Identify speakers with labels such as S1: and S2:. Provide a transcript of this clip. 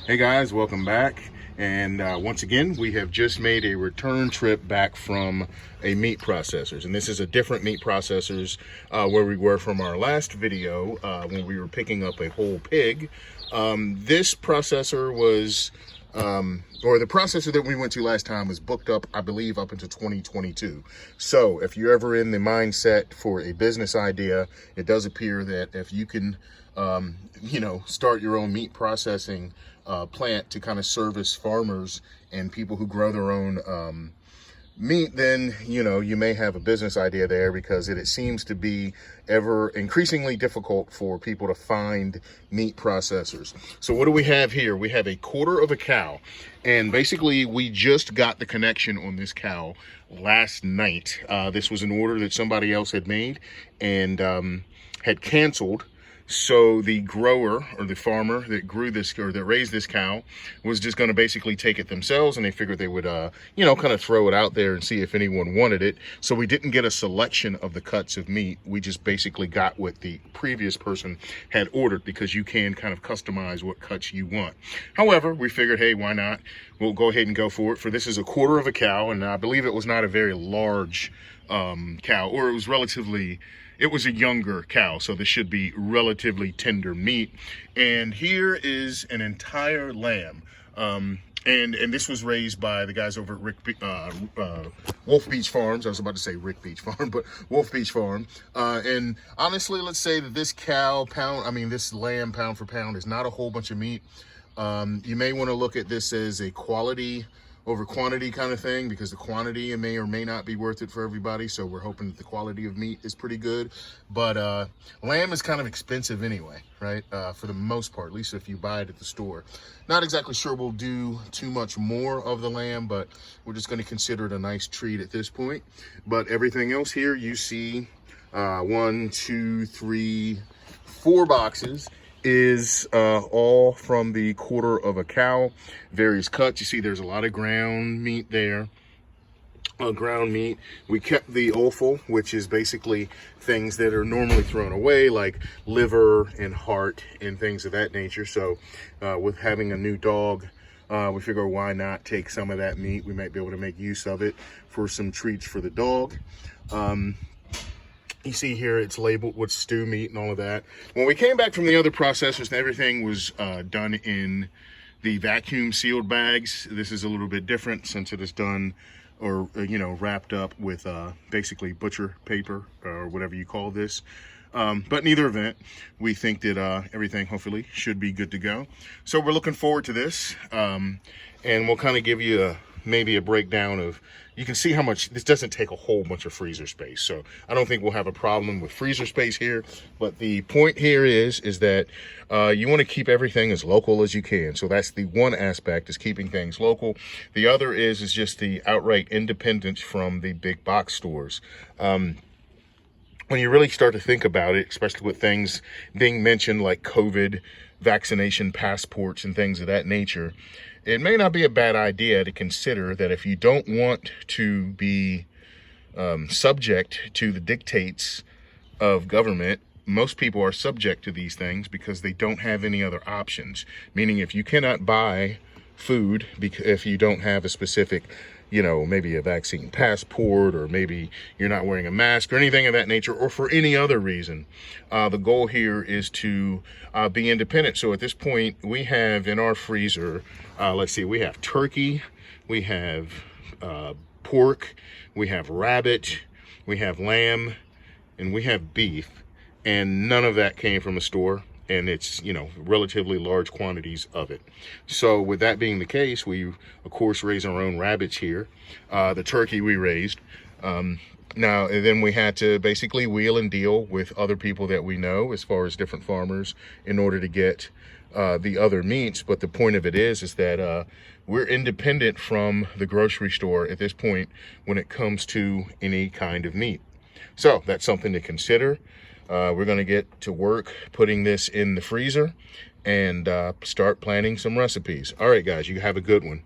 S1: Hey guys, welcome back. And once again, we have just made a return trip back from a meat processors. And this is a different meat processors where we were from our last video when we were picking up a whole pig. This processor was, or the processor that we went to last time was booked up, I believe, up into 2022. So if you're ever in the mindset for a business idea, it does appear that if you can, start your own meat processing plant to kind of service farmers and people who grow their own meat, then you may have a business idea there, because it seems to be ever increasingly difficult for people to find meat processors. So what do we have here? We have a quarter of a cow, and basically we just got the connection on this cow last night. This was an order that somebody else had made and had canceled. So the grower or the farmer that grew this or that raised this cow was just going to basically take it themselves, and they figured they would, kind of throw it out there and see if anyone wanted it. So we didn't get a selection of the cuts of meat. We just basically got what the previous person had ordered, because you can kind of customize what cuts you want. However, we figured, hey, why not? We'll go ahead and go for it. For this is a quarter of a cow, and I believe it was not a very large cow, or it was a younger cow, so this should be relatively tender meat. And here is an entire lamb. And this was raised by the guys over at Wolf Beach Farms. I was about to say Rick Beach Farm, but Wolf Beach Farm. And honestly, let's say that this this lamb pound for pound is not a whole bunch of meat. You may want to look at this as a quality over quantity kind of thing, because the quantity may or may not be worth it for everybody. So we're hoping that the quality of meat is pretty good. But lamb is kind of expensive anyway, right? For the most part, at least if you buy it at the store. Not exactly sure we'll do too much more of the lamb, but we're just going to consider it a nice treat at this point. But everything else here, you see 1, 2, 3, 4 boxes is all from the quarter of a cow, various cuts. You see there's a lot of ground meat there. Ground meat. We kept the offal, which is basically things that are normally thrown away, like liver and heart and things of that nature. So with having a new dog, we figure, why not take some of that meat? We might be able to make use of it for some treats for the dog. You see here it's labeled with stew meat and all of that. When we came back from the other processors, everything was done in the vacuum sealed bags. This is a little bit different, since it is done or wrapped up with basically butcher paper or whatever you call this. But in either event, we think that everything hopefully should be good to go. So we're looking forward to this, and we'll kind of give you maybe a breakdown of, you can see how much this doesn't take a whole bunch of freezer space. So I don't think we'll have a problem with freezer space here. But the point here is that you want to keep everything as local as you can. So that's the one aspect, is keeping things local. The other is just the outright independence from the big box stores. When you really start to think about it, especially with things being mentioned like COVID, vaccination passports and things of that nature, it may not be a bad idea to consider that if you don't want to be subject to the dictates of government, most people are subject to these things because they don't have any other options. Meaning, if you cannot buy food if you don't have a specific, maybe a vaccine passport, or maybe you're not wearing a mask or anything of that nature, or for any other reason, the goal here is to be independent. So at this point, we have in our freezer, let's see, we have turkey, we have pork, we have rabbit, we have lamb, and we have beef, and none of that came from a store. And it's, relatively large quantities of it. So with that being the case, we, of course, raise our own rabbits here. The turkey we raised. Now, and then we had to basically wheel and deal with other people that we know, as far as different farmers, in order to get the other meats. But the point of it is that we're independent from the grocery store at this point when it comes to any kind of meat. So that's something to consider. We're going to get to work putting this in the freezer and start planning some recipes. All right, guys, you have a good one.